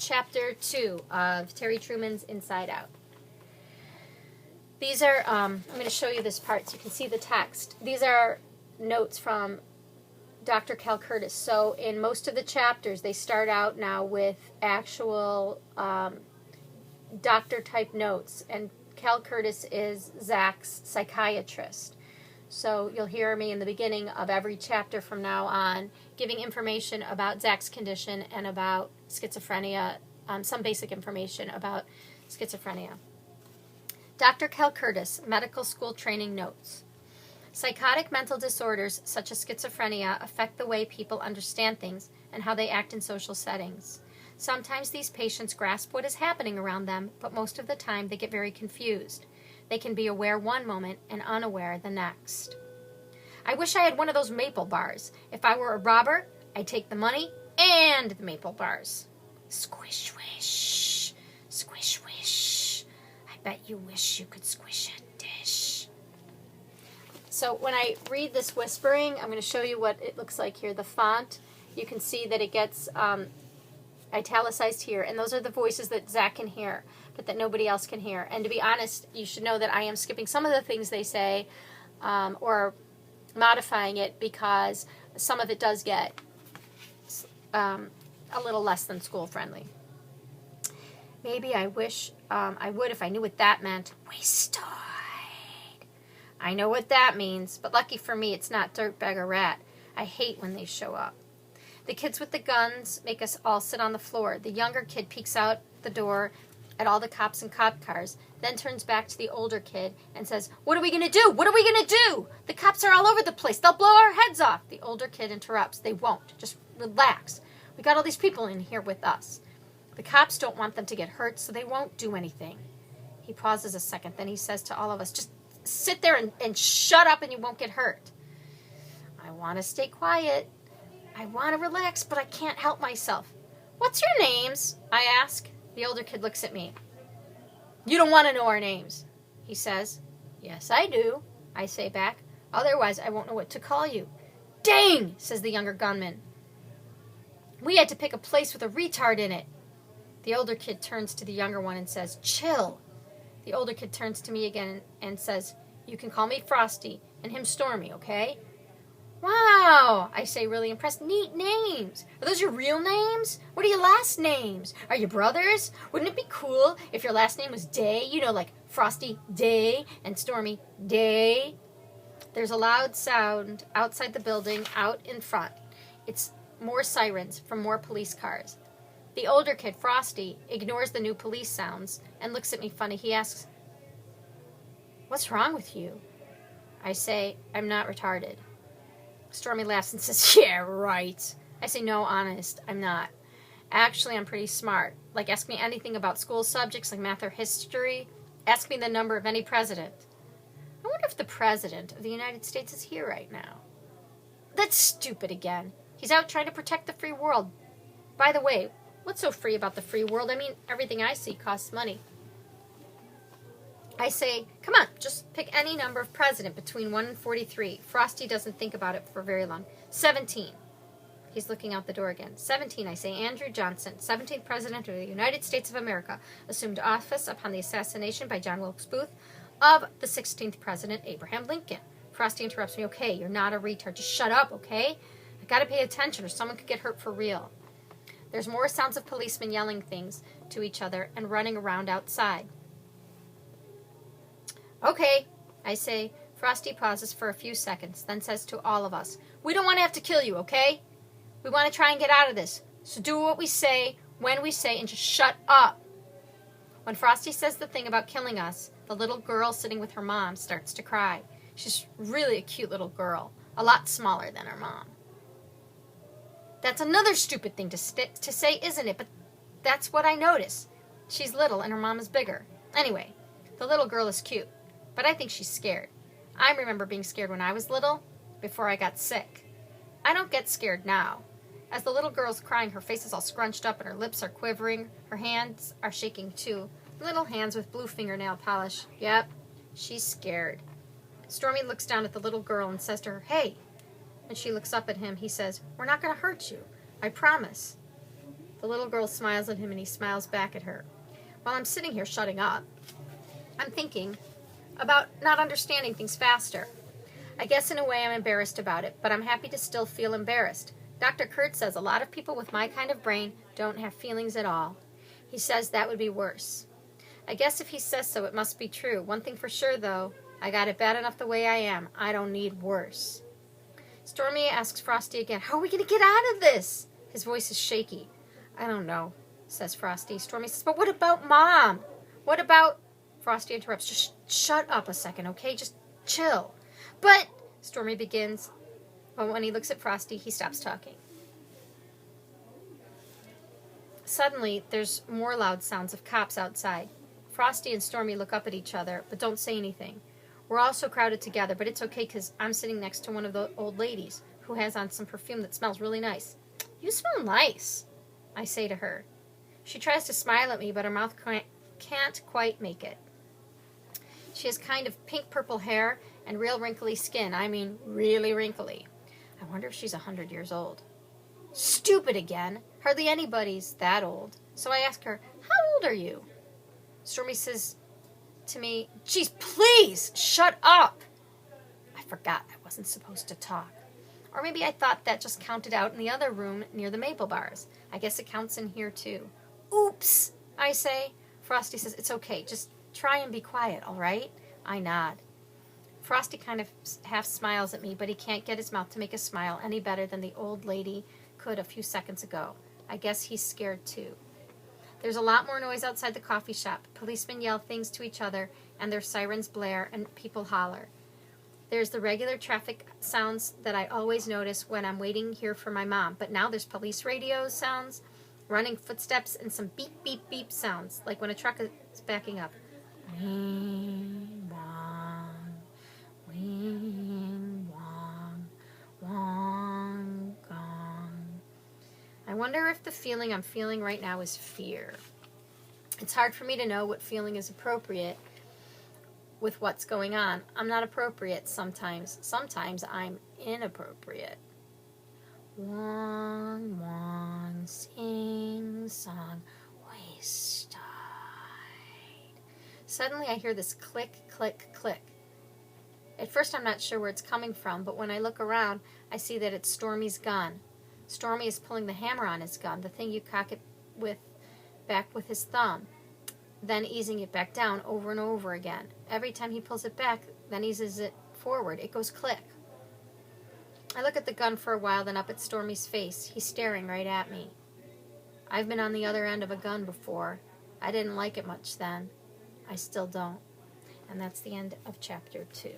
Chapter 2 of Terry Truman's Inside Out. These are, I'm going to show you this part so you can see the text. These are notes from Dr. Cal Curtis. So in most of the chapters, they start out now with actual doctor-type notes. And Cal Curtis is Zach's psychiatrist. So you'll hear me in the beginning of every chapter from now on giving information about Zach's condition and about schizophrenia, some basic information about schizophrenia. Dr. Cal Curtis, Medical School Training Notes. Psychotic mental disorders such as schizophrenia affect the way people understand things and how they act in social settings. Sometimes these patients grasp what is happening around them, but most of the time they get very confused. They can be aware one moment and unaware the next. I wish I had one of those maple bars. If I were a robber, I'd take the money and the maple bars. Squish, swish. Squish, swish. I bet you wish you could squish a dish. So when I read this whispering, I'm going to show you what it looks like here. The font, you can see that it gets italicized here. And those are the voices that Zach can hear, but that nobody else can hear. And to be honest, you should know that I am skipping some of the things they say or modifying it because some of it does get a little less than school friendly. Maybe I wish I would if I knew what that meant. Wastoid. I know what that means, but lucky for me, it's not dirtbag or rat. I hate when they show up. The kids with the guns make us all sit on the floor. The younger kid peeks out the door at all the cops and cop cars, then turns back to the older kid and says, "What are we going to do? What are we going to do? The cops are all over the place. They'll blow our heads off." The older kid interrupts. "They won't. Just relax. We got all these people in here with us. The cops don't want them to get hurt, so they won't do anything." He pauses a second. Then he says to all of us, "Just sit there and shut up and you won't get hurt." I want to stay quiet. I want to relax, but I can't help myself. "What's your names?" I ask. The older kid looks at me. "You don't want to know our names," he says. "Yes, I do," I say back. "Otherwise, I won't know what to call you." "Dang," says the younger gunman. "We had to pick a place with a retard in it." The older kid turns to the younger one and says, "Chill." The older kid turns to me again and says, "You can call me Frosty and him Stormy, okay?" "Wow," I say, really impressed. "Neat names. Are those your real names? What are your last names? Are you brothers? Wouldn't it be cool if your last name was Day? You know, like Frosty Day and Stormy Day." There's a loud sound outside the building, out in front. It's more sirens from more police cars. The older kid, Frosty, ignores the new police sounds and looks at me funny. He asks, "What's wrong with you?" I say, "I'm not retarded." Stormy laughs and says, "Yeah, right." I say, "No, honest, I'm not. Actually, I'm pretty smart. Like, ask me anything about school subjects like math or history. Ask me the number of any president." I wonder if the president of the United States is here right now. That's stupid again. He's out trying to protect the free world. By the way, what's so free about the free world? I mean, everything I see costs money. I say, "Come on, just pick any number of president between 1 and 43. Frosty doesn't think about it for very long. 17. He's looking out the door again. 17, I say. Andrew Johnson, 17th President of the United States of America, assumed office upon the assassination by John Wilkes Booth of the 16th President, Abraham Lincoln. Frosty interrupts me. "Okay, you're not a retard. Just shut up, okay? I gotta pay attention or someone could get hurt for real." There's more sounds of policemen yelling things to each other and running around outside. "Okay," I say. Frosty pauses for a few seconds, then says to all of us, "We don't want to have to kill you, okay? We want to try and get out of this. So do what we say, when we say, and just shut up." When Frosty says the thing about killing us, the little girl sitting with her mom starts to cry. She's really a cute little girl, a lot smaller than her mom. That's another stupid thing to say, isn't it? But that's what I notice. She's little and her mom is bigger. Anyway, the little girl is cute, but I think she's scared. I remember being scared when I was little, before I got sick. I don't get scared now. As the little girl's crying, her face is all scrunched up and her lips are quivering. Her hands are shaking too. Little hands with blue fingernail polish. Yep, she's scared. Stormy looks down at the little girl and says to her, "Hey." And she looks up at him. He says, "We're not going to hurt you. I promise." The little girl smiles at him and he smiles back at her. While I'm sitting here shutting up, I'm thinking about not understanding things faster. I guess in a way I'm embarrassed about it, but I'm happy to still feel embarrassed. Dr. Kurt says a lot of people with my kind of brain don't have feelings at all. He says that would be worse. I guess if he says so, it must be true. One thing for sure, though, I got it bad enough the way I am. I don't need worse. Stormy asks Frosty again, how are we going to get out of this? His voice is shaky. I don't know, says Frosty. Stormy says, but what about Mom? What about... Frosty interrupts, just shut up a second, okay? Just chill. But, Stormy begins, but when he looks at Frosty, he stops talking. Suddenly, there's more loud sounds of cops outside. Frosty and Stormy look up at each other, but don't say anything. We're all so crowded together, but it's okay because I'm sitting next to one of the old ladies who has on some perfume that smells really nice. You smell nice, I say to her. She tries to smile at me, but her mouth can't quite make it. She has kind of pink-purple hair and real wrinkly skin. I mean, really wrinkly. I wonder if she's 100 years old. Stupid again. Hardly anybody's that old. So I ask her, how old are you? Stormy says to me, geez, please, shut up. I forgot I wasn't supposed to talk. Or maybe I thought that just counted out in the other room near the maple bars. I guess it counts in here too. Oops, I say. Frosty says, it's okay, just try and be quiet, all right? I nod. Frosty kind of half smiles at me, but he can't get his mouth to make a smile any better than the old lady could a few seconds ago. I guess he's scared too. There's a lot more noise outside the coffee shop. Policemen yell things to each other, and their sirens blare, and people holler. There's the regular traffic sounds that I always notice when I'm waiting here for my mom, but now there's police radio sounds, running footsteps, and some beep, beep, beep sounds, like when a truck is backing up. Wing, wong, wing, wong, wong, gong. I wonder if the feeling I'm feeling right now is fear. It's hard for me to know what feeling is appropriate with what's going on. I'm not appropriate sometimes. Sometimes I'm inappropriate. Wong, wong, sing, song, waste. Suddenly I hear this click, click, click. At first I'm not sure where it's coming from, but when I look around, I see that it's Stormy's gun. Stormy is pulling the hammer on his gun, the thing you cock it with, back with his thumb, then easing it back down over and over again. Every time he pulls it back, then eases it forward. It goes click. I look at the gun for a while, then up at Stormy's face. He's staring right at me. I've been on the other end of a gun before. I didn't like it much then. I still don't. And that's the end of chapter 2.